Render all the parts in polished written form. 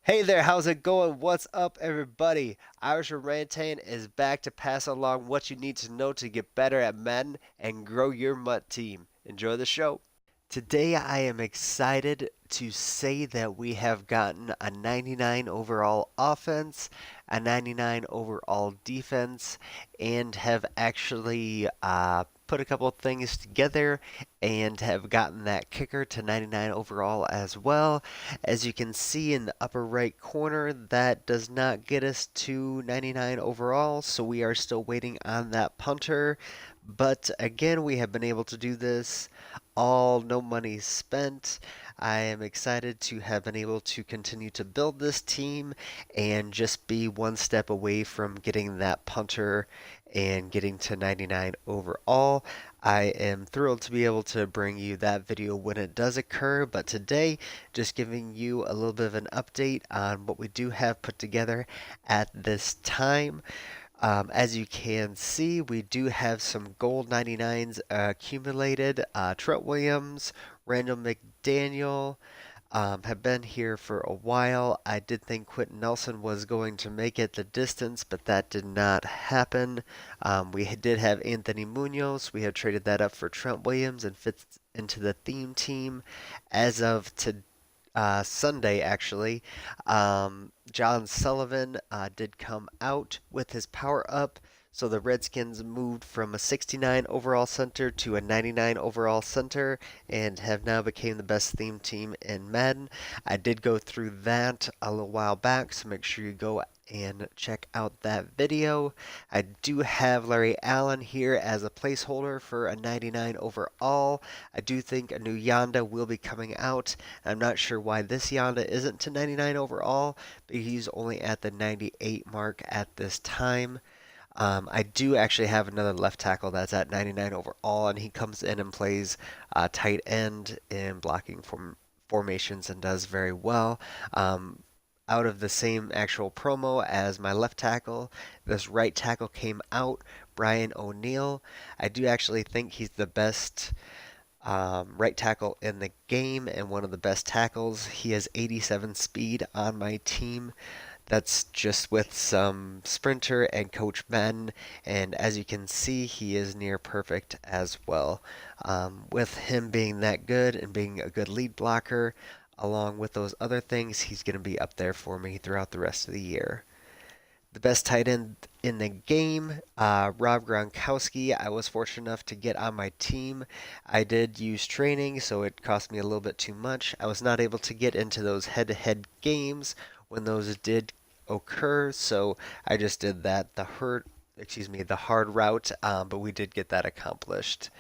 Hey there, how's it going? What's up, everybody? Irish Orangutan is back to pass along what you need to know to get better at Madden and grow your Mutt team. Enjoy the show. Today, I am excited to say that we have gotten a 99 overall offense, a 99 overall defense, and have actually put a couple of things together and have gotten that kicker to 99 overall as well. As you can see in the upper right corner, that does not get us to 99 overall, so we are still waiting on that punter. But again, we have been able to do this all no money spent. I am excited to have been able to continue to build this team and just be one step away from getting that punter and getting to 99 overall. I am thrilled to be able to bring you that video when it does occur, but today just giving you a little bit of an update on what we do have put together at this time. As you can see, we do have some gold 99s accumulated. Trent Williams, Randall McDaniel have been here for a while. I did think Quentin Nelson was going to make it the distance, but that did not happen. We did have Anthony Munoz. We have traded that up for Trent Williams and fits into the theme team as of today. Sunday, actually. John Sullivan did come out with his power up. So the Redskins moved from a 69 overall center to a 99 overall center and have now became the best theme team in Madden. I did go through that a little while back, so make sure you go and check out that video. I do have Larry Allen here as a placeholder for a 99 overall. I do think a new Yonda will be coming out. I'm not sure why this Yonda isn't to 99 overall, but he's only at the 98 mark at this time. I do actually have another left tackle that's at 99 overall, and he comes in and plays tight end in blocking formations and does very well. Out of the same actual promo as my left tackle, this right tackle came out, Brian O'Neill. I do actually think he's the best right tackle in the game and one of the best tackles. He has 87 speed on my team. That's just with some sprinter and Coach Madden, and as you can see, he is near perfect as well. With him being that good and being a good lead blocker, along with those other things, he's going to be up there for me throughout the rest of the year. The best tight end in the game, Rob Gronkowski. I was fortunate enough to get on my team. I did use training, so it cost me a little bit too much. I was not able to get into those head-to-head games when those did occur, so I just did that the hard route, but we did get that accomplished.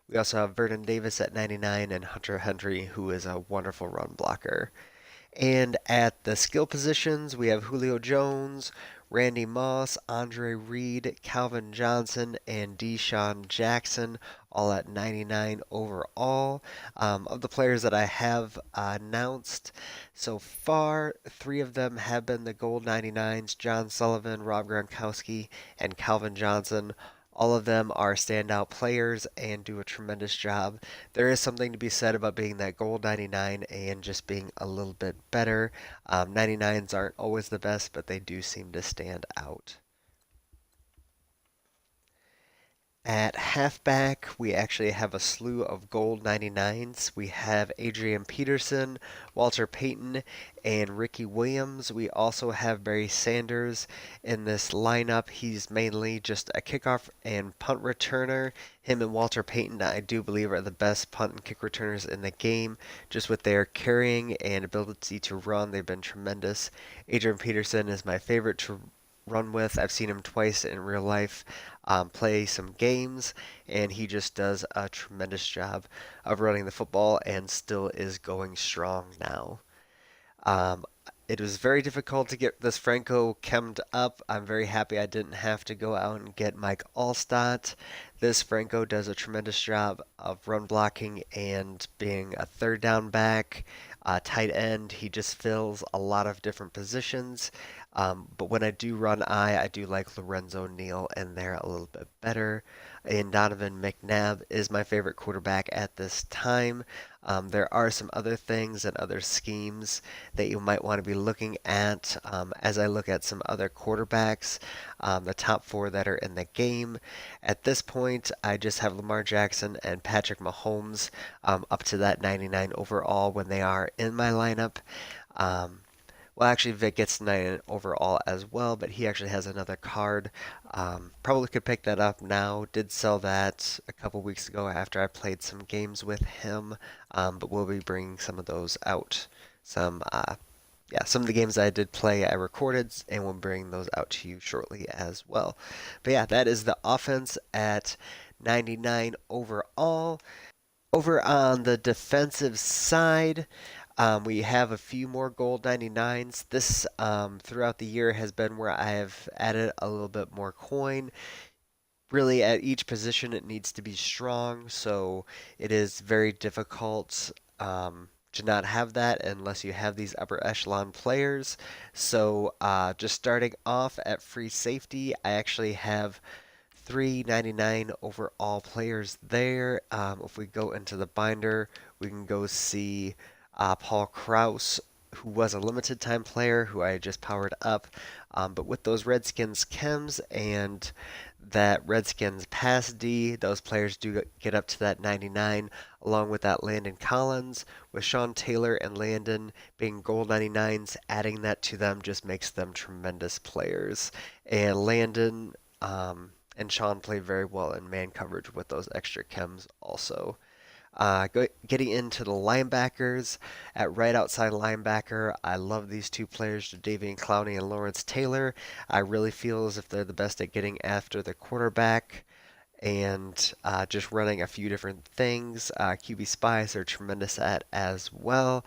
We also have Vernon Davis at 99 and Hunter Henry, who is a wonderful run blocker. And at the skill positions, we have Julio Jones, Randy Moss, Andre Reed, Calvin Johnson, and Deshaun Jackson, all at 99 overall. Of the players that I have announced so far, three of them have been the gold 99s: John Sullivan, Rob Gronkowski, and Calvin Johnson. All of them are standout players and do a tremendous job. There is something to be said about being that gold 99 and just being a little bit better. 99s aren't always the best, but they do seem to stand out. At halfback, we actually have a slew of gold 99s. We have Adrian Peterson, Walter Payton, and Ricky Williams. We also have Barry Sanders in this lineup. He's mainly just a kickoff and punt returner. Him and Walter Payton, I do believe, are the best punt and kick returners in the game. Just with their carrying and ability to run, they've been tremendous. Adrian Peterson is my favorite to run with. I've seen him twice in real life play some games, and he just does a tremendous job of running the football and still is going strong now. Um, it was very difficult to get this Franco chemmed up. I'm very happy I didn't have to go out and get Mike Allstott. This Franco does a tremendous job of run blocking and being a third down back, tight end. He just fills a lot of different positions. But when I do run I do like Lorenzo Neal in there a little bit better. And Donovan McNabb is my favorite quarterback at this time. There are some other things and other schemes that you might want to be looking at as I look at some other quarterbacks, the top four that are in the game. At this point, I just have Lamar Jackson and Patrick Mahomes up to that 99 overall when they are in my lineup. Um, well, actually, Vic gets 9 overall as well, but he actually has another card. Probably could pick that up now. Did sell that a couple weeks ago after I played some games with him, but we'll be bringing some of those out. Some, yeah, some of the games I did play I recorded, and we'll bring those out to you shortly as well. But yeah, that is the offense at 99 overall. Over on the defensive side, we have a few more gold 99s. This throughout the year has been where I have added a little bit more coin. Really, at each position, it needs to be strong, so it is very difficult to not have that unless you have these upper echelon players. So, just starting off at free safety, I actually have 399 overall players there. If we go into the binder, we can go see Paul Kraus, who was a limited time player who I just powered up. But with those Redskins chems and that Redskins pass D, those players do get up to that 99, along with that Landon Collins. With Sean Taylor and Landon being gold 99s, adding that to them just makes them tremendous players. And Landon and Sean played very well in man coverage with those extra chems also. Getting into the linebackers, at right outside linebacker, I love these two players, Davian Clowney and Lawrence Taylor. I really feel as if they're the best at getting after the quarterback and just running a few different things. QB spies are tremendous at as well.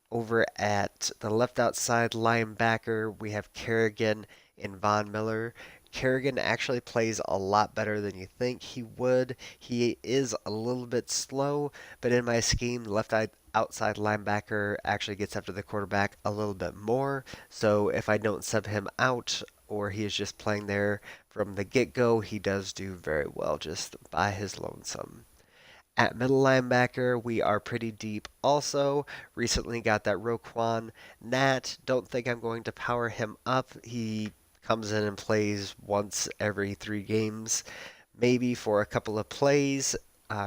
Over at the left outside linebacker, we have Kerrigan and Von Miller. Kerrigan actually plays a lot better than you think he would. He is a little bit slow, but in my scheme, the left outside linebacker actually gets after the quarterback a little bit more. So if I don't sub him out or he is just playing there from the get-go, he does do very well just by his lonesome. At middle linebacker, we are pretty deep also. Recently got that Roquan Nat. Don't think I'm going to power him up. He comes in and plays once every 3 games, maybe for a couple of plays.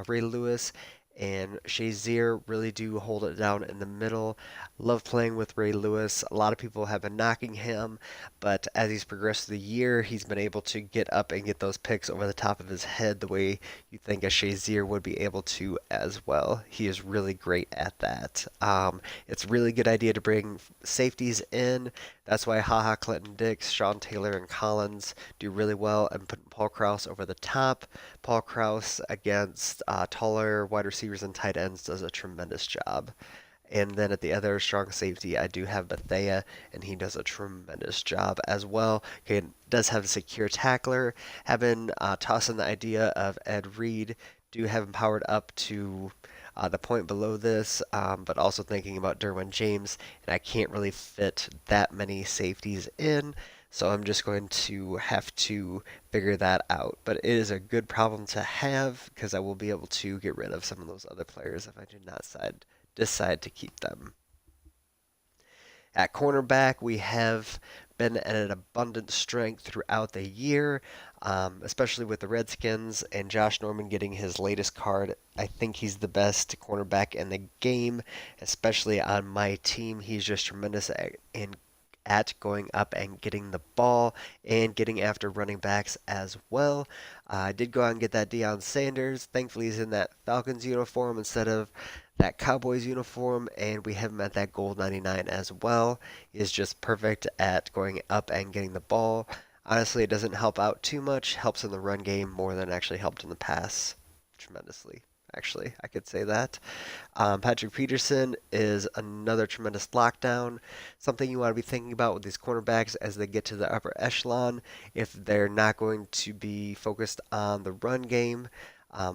Ray Lewis and Shazier really do hold it down in the middle. Love playing with Ray Lewis. A lot of people have been knocking him, but as he's progressed through the year, he's been able to get up and get those picks over the top of his head the way you think a Shazier would be able to as well. He is really great at that. It's a really good idea to bring safeties in. That's why Haha Clinton Dix, Sean Taylor, and Collins do really well and put Paul Krause over the top. Paul Krause against taller wide receivers and tight ends does a tremendous job. And then at the other strong safety, I do have Bethea, and he does a tremendous job as well. Okay, does have a secure tackler. Have been tossing the idea of Ed Reed. Do have him powered up to the point below this, but also thinking about Derwin James, and I can't really fit that many safeties in. So I'm just going to have to figure that out. But it is a good problem to have because I will be able to get rid of some of those other players if I do not decide to keep them. At cornerback, we have been at an abundant strength throughout the year, especially with the Redskins and Josh Norman getting his latest card. I think he's the best cornerback in the game, especially on my team. He's just tremendous at going up and getting the ball and getting after running backs as well. I did go out and get that Deion Sanders. Thankfully, he's in that Falcons uniform instead of that Cowboys uniform, and we have him at that gold 99 as well. He is just perfect at going up and getting the ball. Honestly, it doesn't help out too much. Helps in the run game more than actually helped in the pass. Tremendously. Actually, I could say that. Patrick Peterson is another tremendous lockdown. Something you want to be thinking about with these cornerbacks as they get to the upper echelon. If they're not going to be focused on the run game,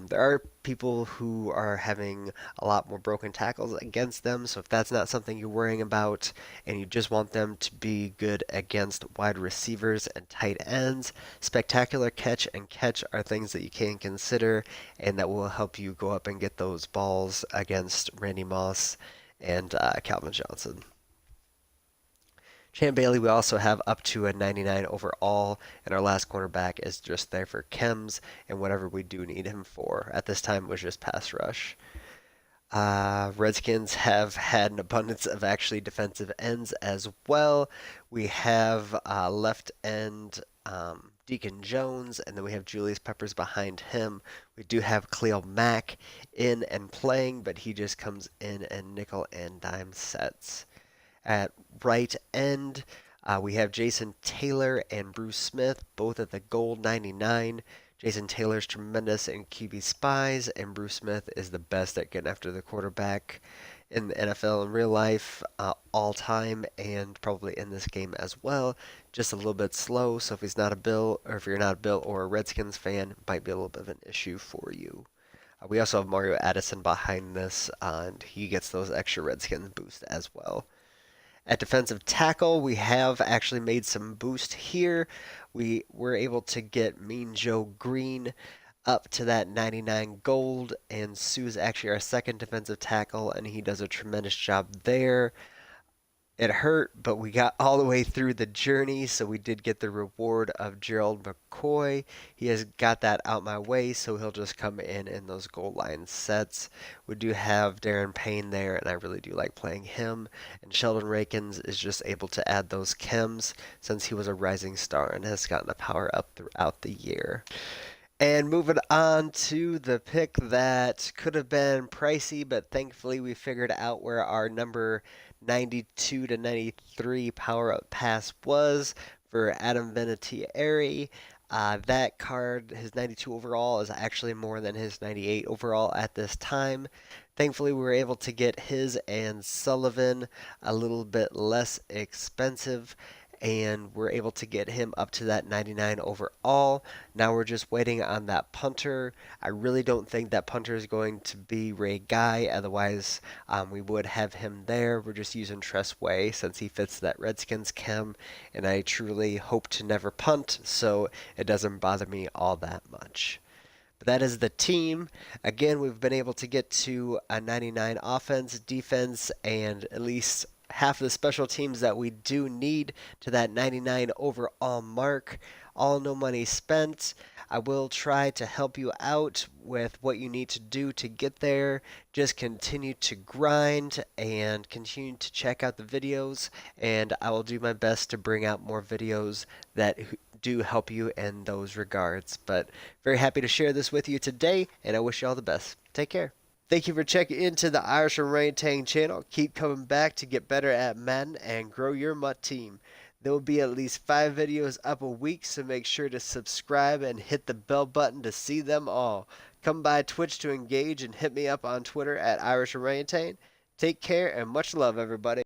There are people who are having a lot more broken tackles against them, so if that's not something you're worrying about and you just want them to be good against wide receivers and tight ends, spectacular catch and catch are things that you can consider and that will help you go up and get those balls against Randy Moss and Calvin Johnson. Champ Bailey, we also have up to a 99 overall, and our last cornerback is just there for chems and whatever we do need him for. At this time, it was just pass rush. Redskins have had an abundance of actually defensive ends as well. We have left end Deacon Jones, and then we have Julius Peppers behind him. We do have Khalil Mack in and playing, but he just comes in and nickel and dime sets. At right end, we have Jason Taylor and Bruce Smith, both at the gold 99. Jason Taylor's tremendous in QB spies, and Bruce Smith is the best at getting after the quarterback in the NFL in real life, all time, and probably in this game as well. Just a little bit slow, so if he's not a Bill, or if you're not a Bill or a Redskins fan, it might be a little bit of an issue for you. We also have Mario Addison behind this, and he gets those extra Redskins boost as well. At defensive tackle, we have actually made some boost here. We were able to get Mean Joe Green up to that 99 gold, and Sue's actually our second defensive tackle, and he does a tremendous job there. It hurt, but we got all the way through the journey, so we did get the reward of Gerald McCoy. He has got that out my way, so he'll just come in those goal line sets. We do have Darren Payne there, and I really do like playing him. And Sheldon Rakins is just able to add those chems since he was a rising star and has gotten a power up throughout the year. And moving on to the pick that could have been pricey, but thankfully we figured out where our number 92 to 93 power up pass was for Adam Vinatieri. That card, his 92 overall, is actually more than his 98 overall at this time. Thankfully, we were able to get his and Sullivan a little bit less expensive, and we're able to get him up to that 99 overall. Now we're just waiting on that punter. I really don't think that punter is going to be Ray Guy, otherwise we would have him there. We're just using Tress Way since he fits that Redskins chem, and I truly hope to never punt, so it doesn't bother me all that much. But that is the team. Again, we've been able to get to a 99 offense, defense, and at least half of the special teams that we do need to that 99 overall mark. All no money spent. I will try to help you out with what you need to do to get there. Just continue to grind and continue to check out the videos, and I will do my best to bring out more videos that do help you in those regards. But very happy to share this with you today, and I wish you all the best. Take care. Thank you for checking into the Irish Orangutan channel. Keep coming back to get better at Madden and grow your MUT team. There will be at least 5 videos up a week, so make sure to subscribe and hit the bell button to see them all. Come by Twitch to engage and hit me up on Twitter at Irish Orangutan. Take care and much love, everybody.